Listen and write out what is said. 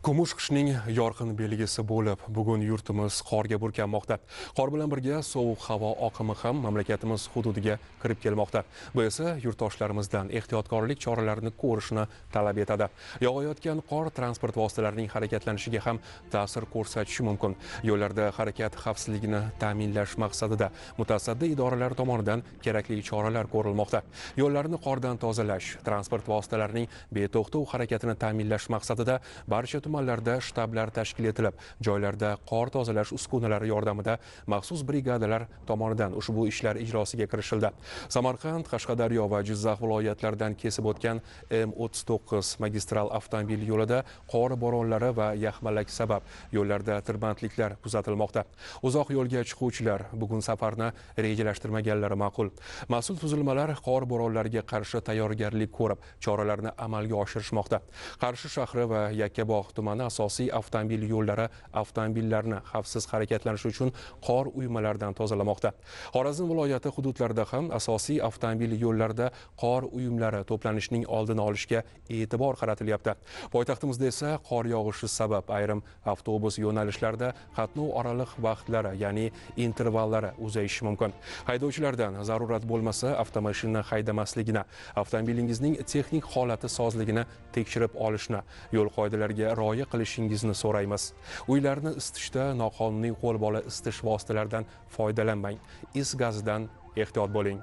Kumush qishning yorqin belgisi bo'lib, bugun yurtimiz qorga burkanmoqda. Qor bilan birga sovuq havo oqimi ham mamlakatimiz hududiga kirib kelmoqda. Bu esa yurtdoshlarimizdan ehtiyotkorlik choralarini ko'rishni talab etadi. Yog'ayotgan qor transport vositalarining harakatlanishiga ham ta'sir ko'rsatishi mumkin. Yo'llarda harakat xavfsizligini ta'minlash maqsadida mutasaddi idoralar tomonidan kerakli choralar ko'rilmoqda. Yo'llarni qordan tozalash, transport vositalarining beto'xtov harakatini ta'minlash maqsadida barcha tumanlarda shtablar tashkil etilib, joylarda qor tozalash uskunalari yordamida maxsus brigadalar tomonidan ushbu ishlar ijrosiga kirishildi. Samarqand, Qashqadaryo va Jizzax viloyatlaridan kesib o'tgan M39 magistral avtomobil yo'lida qor bo'ronlari va yaxmalak sabab yo'llarda tirbandliklar kuzatilmoqda. Uzoq yo'lga chiquvchilar bugun safarni rejalashtirmaganlari ma'qul. Mas'ul tuzilmalar qor bo'ronlariga qarshi tayyorgarlik ko'rib, choralarni amalga oshirishmoqda. Qarshi shahri va Yakkabog' tumani asosiy avtomobil yo'llari avtomobillarni xavfsiz harakatlanishi uchun qor uyumalaridan tozalamoqda. Xorazm viloyati hududlarida ham asosiy avtomobil yo'llarida qor uyumlari to'planishining oldini olishga e'tibor qaratilyapti. Poytaxtimizda esa qor yog'ishi sabab ayrim avtobus yo'nalishlarida qatnov oraliq vaqtlari, ya'ni intervallari uzayishi mumkin. Haydovchilardan zarurat bo'lmasa avtomashina haydamasligini, avtomobilingizning texnik holati sozligini tekshirib olishni, yo'l qoidalariga rioya qilishingizni so'raymiz. Uylarni isitishda noqonuniy qo'lbola isitish vositalaridan foydalanmang. Is gazidan ehtiyot bo'ling.